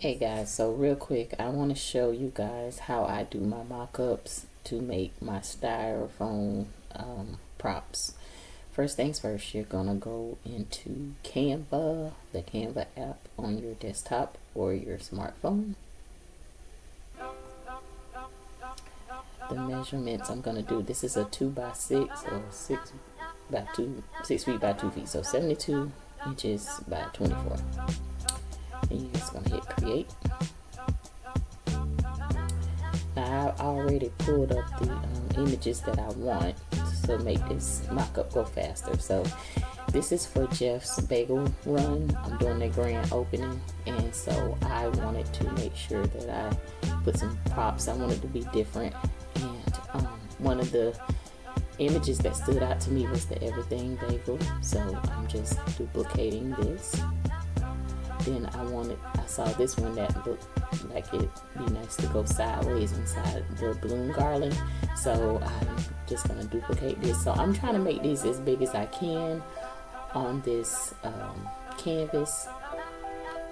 Hey guys, so real quick, I want to show you guys how I do my mock-ups to make my styrofoam props. First things first, you're gonna go into Canva, the Canva app on your desktop or your smartphone. The measurements I'm gonna do, this is a 2x6 or 6 feet by 2 feet, so 72 inches by 24. And you're just gonna hit create. Now I already pulled up the images that I want to make this mock-up go faster. So this is for Jeff's Bagel Run. I'm doing the grand opening, and so I wanted to make sure that I put some props. I wanted to be different, and one of the images that stood out to me was the everything bagel. So I'm just duplicating this. Then I saw this one that looked like it'd be nice to go sideways inside the balloon garland. So I'm just gonna duplicate this. So I'm trying to make these as big as I can on this canvas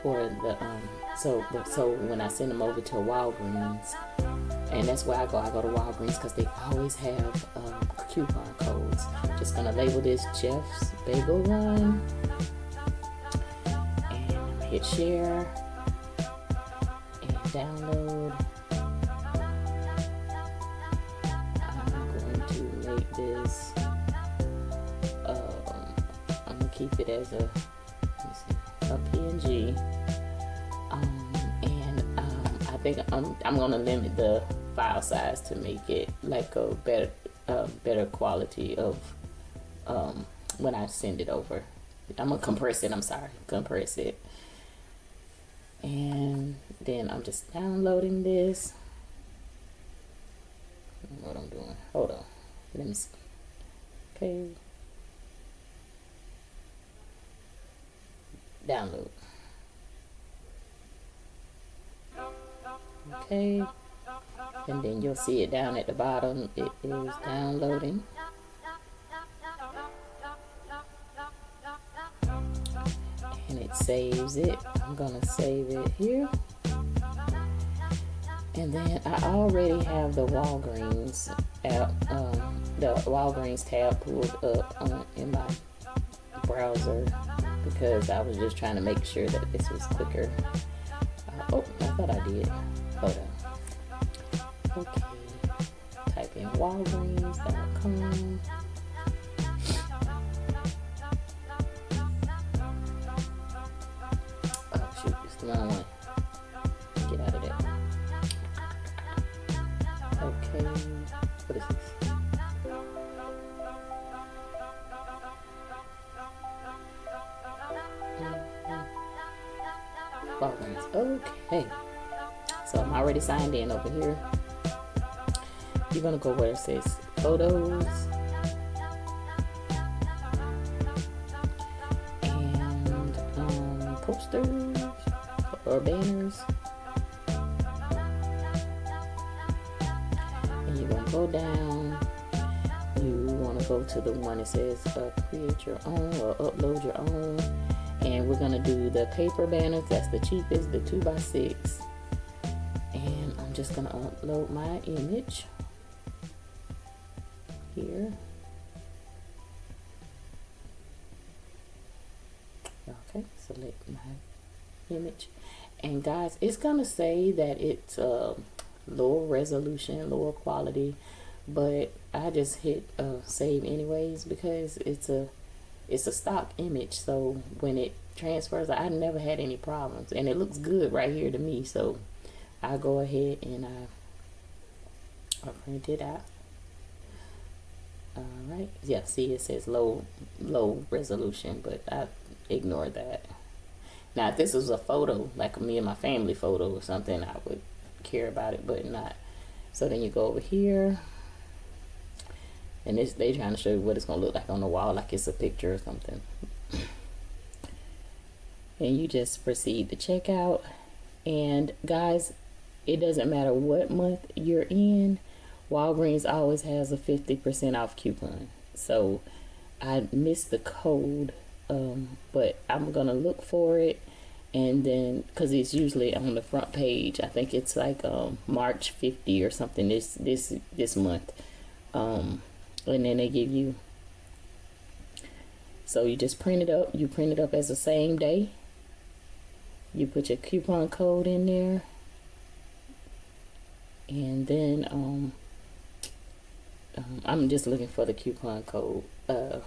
for the so when I send them over to Walgreens, and that's where I go to Walgreens because they always have coupon codes. Just gonna label this Jeff's Bagel Run. Hit share and download. I'm going to make this I'm gonna keep it as a PNG, and I think I'm gonna limit the file size to make it like a better quality of when I send it over. I'm gonna compress it. And then I'm just downloading this. What I'm doing? Hold on. Let me see. Okay. Download. Okay. And then you'll see it down at the bottom. It is downloading. And it saves it. I'm gonna save it here. And then I already have the Walgreens app, the Walgreens tab pulled up in my browser because I was just trying to make sure that this was quicker. Oh, I thought I did. Hold on. Okay. Type in walgreens.com. Wrong one. Get out of there. Okay. What is this? Walgreens. Okay. So I'm already signed in over here. You're gonna go where it says photos. And posters. Or banners, and you're gonna go down. You want to go to the one that says create your own or upload your own, and we're gonna do the paper banners. That's the cheapest, the 2x6, and I'm just gonna upload my image here. Okay, select my image. And guys, it's gonna say that it's lower resolution, lower quality, but I just hit save anyways because it's a stock image. So when it transfers, I never had any problems, and it looks good right here to me. So I go ahead and I print it out. All right, yeah. See, it says low resolution, but I ignore that. Now, if this was a photo, like me and my family photo or something, I would care about it, but not. So then you go over here, and they trying to show you what it's going to look like on the wall, like it's a picture or something. And you just proceed to check out. And guys, it doesn't matter what month you're in, Walgreens always has a 50% off coupon. So I missed the code, but I'm gonna look for it And then because it's usually on the front page, I think it's like March 50 or something this month. And then they give you, so you just print it up. You print it up as the same day. You put your coupon code in there, and then I'm just looking for the coupon code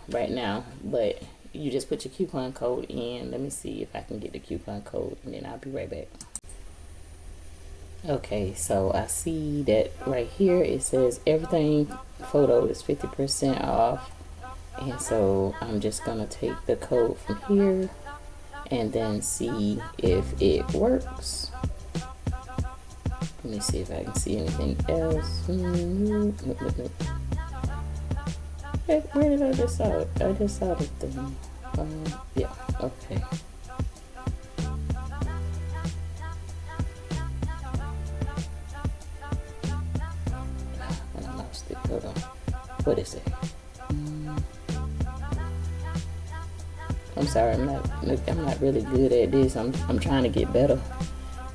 right now, but you just put your coupon code in. Let me see if I can get the coupon code, and then I'll be right back. Okay, so I see that right here it says everything photo is 50% off, and so I'm just gonna take the code from here and then see if it works. Let me see if I can see anything else. Where did I just saw it? I just saw the thing. Yeah, okay. I lost it. Hold on. What is it? I'm sorry. I'm not really good at this. I'm trying to get better.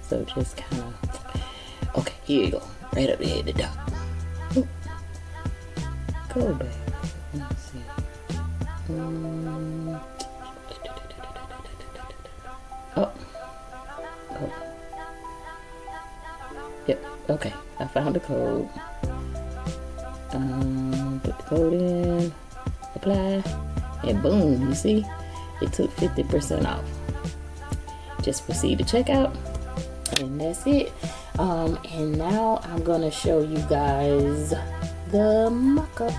So just kind of. Okay, here you go. Right up there at the top. Oop. Go back. Let's see. Oh. Yep. Okay. I found the code. Put the code in. Apply. And boom. You see? It took 50% off. Just proceed to checkout. And that's it. And now I'm gonna show you guys the mock-up.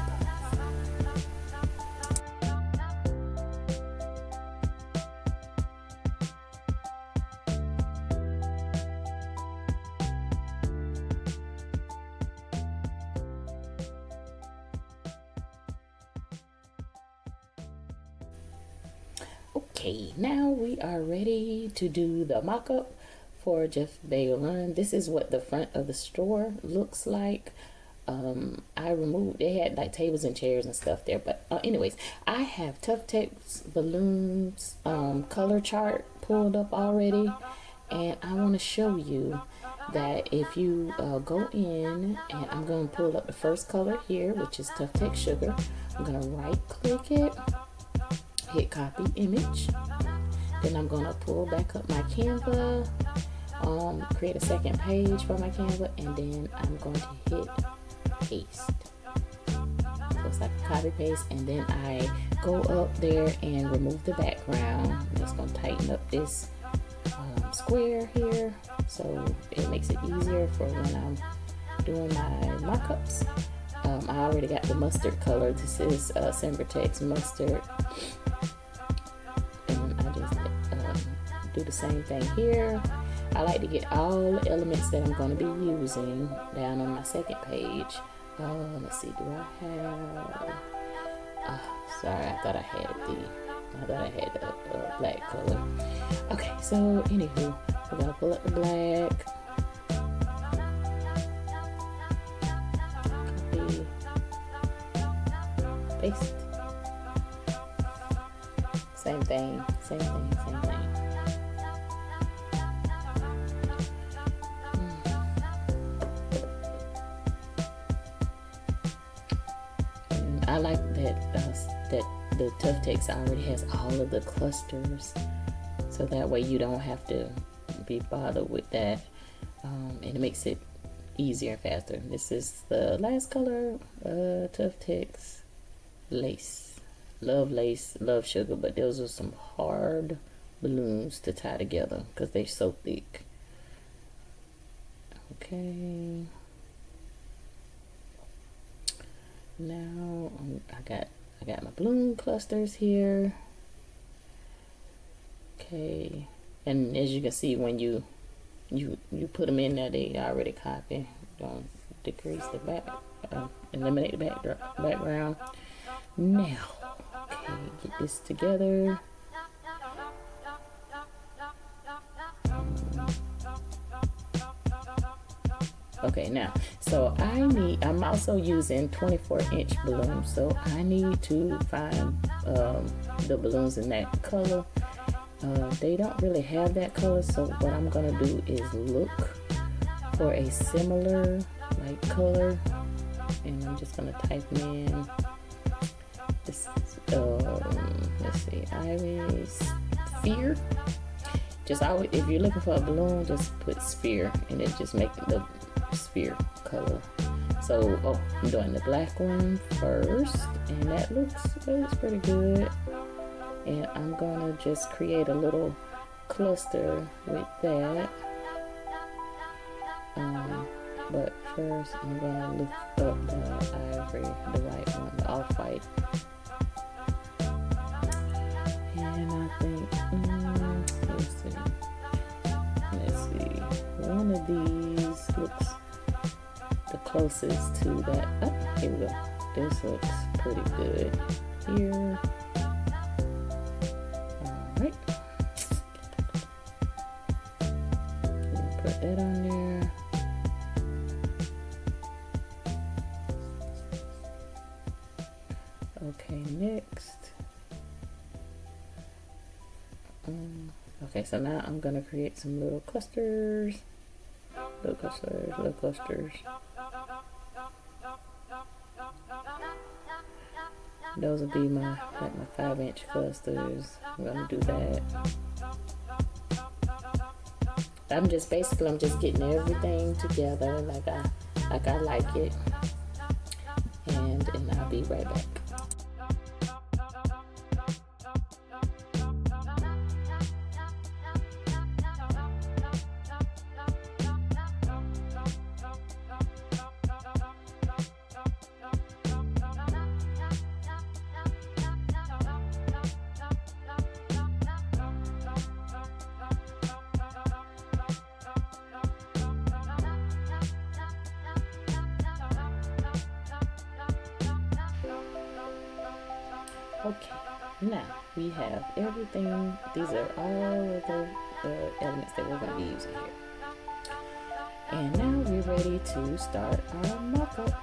Okay, now we are ready to do the mock-up for Jeff Bagel Run. This is what the front of the store looks like. I removed, they had like tables and chairs and stuff there, but anyways, I have Tough Text balloons color chart pulled up already, and I want to show you that if you go in, and I'm going to pull up the first color here, which is Tough Text Sugar. I'm going to right click it, hit copy image, then I'm going to pull back up my Canva, create a second page for my Canva, and then I'm going to hit paste. So it's like a copy paste, and then I go up there and remove the background. I'm just going to tighten up this square here so it makes it easier for when I'm doing my mock-ups. I already got the mustard color. This is Sempertex mustard. And I just do the same thing here. I like to get all the elements that I'm going to be using down on my second page. Let's see, do I have... sorry, I thought I had the black color. Okay, so anywho, we're going to pull up the black. Copy. Paste. Same thing. I like that the Tough Text already has all of the clusters, so that way you don't have to be bothered with that, and it makes it easier and faster. This is the last color, Tough Text lace. Love sugar, but those are some hard balloons to tie together because they're so thick. Okay. Now I got my balloon clusters here. Okay, and as you can see, when you put them in there, they already copy. Don't decrease the back, eliminate the background. Now, okay, get this together. Okay, now, so I'm also using 24-inch balloons, so I need to find the balloons in that color, They don't really have that color, so what I'm gonna do is look for a similar like color, and I'm just gonna type in this. Let's see, iris sphere. Just always, if you're looking for a balloon, just put sphere, and it just make the sphere color. So, I'm doing the black one first, and that looks pretty good. And I'm gonna just create a little cluster with that. But first, I'm gonna lift up the ivory, the white one, the off-white. And I think, let's see, one of these looks the closest to that. Oh, here we go. This looks pretty good here. Alright. Put that on there. Okay, next. Okay, so now I'm gonna create some little clusters. Little clusters. Those will be my 5-inch clusters. I'm gonna do that. I'm just getting everything together like I like it. And I'll be right back. Okay, now we have everything. These are all of the elements that we're going to be using here. And now we're ready to start our mock-up.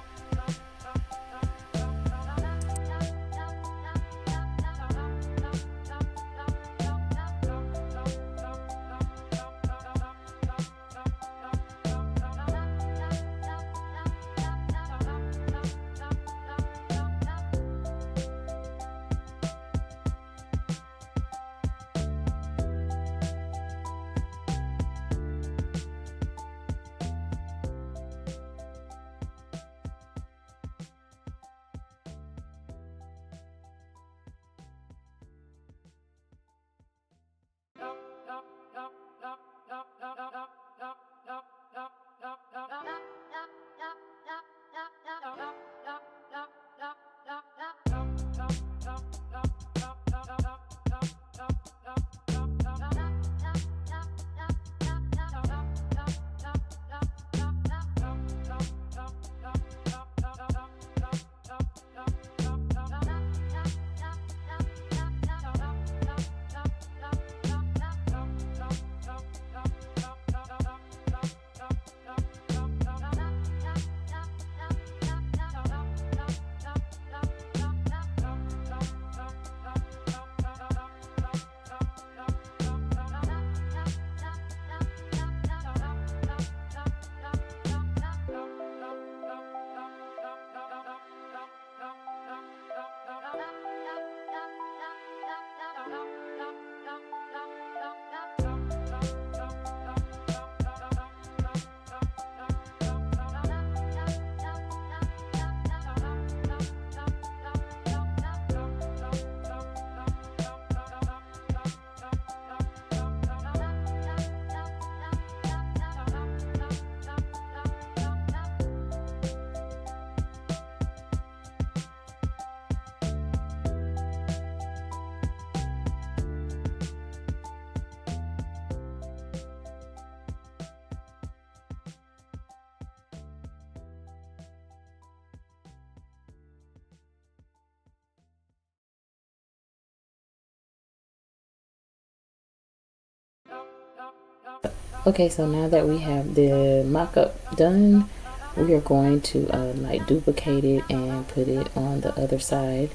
Okay, so now that we have the mock-up done, we are going to like duplicate it and put it on the other side.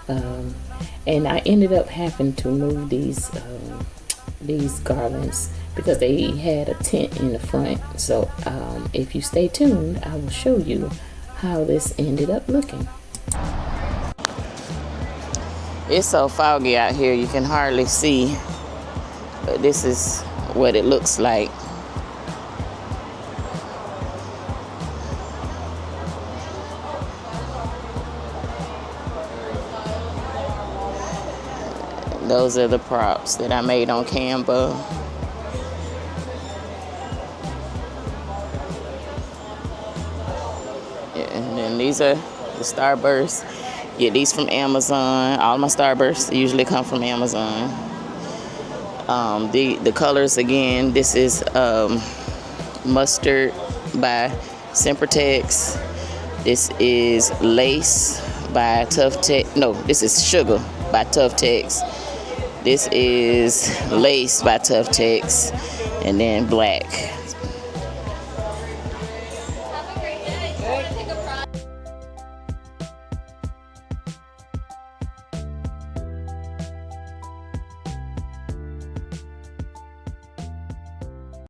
And I ended up having to move these these garlands because they had a tent in the front. So if you stay tuned, I will show you how this ended up looking. It's so foggy out here you can hardly see, but this is what it looks like. Those are the props that I made on Canva. Yeah, and then these are the Starbursts. Get these from Amazon. All my Starbursts usually come from Amazon. The colors again, this is Mustard by Sempertex. This is Lace by Tough Tex. No, this is Sugar by Tough Tex. This is Lace by Tough Tex, and then Black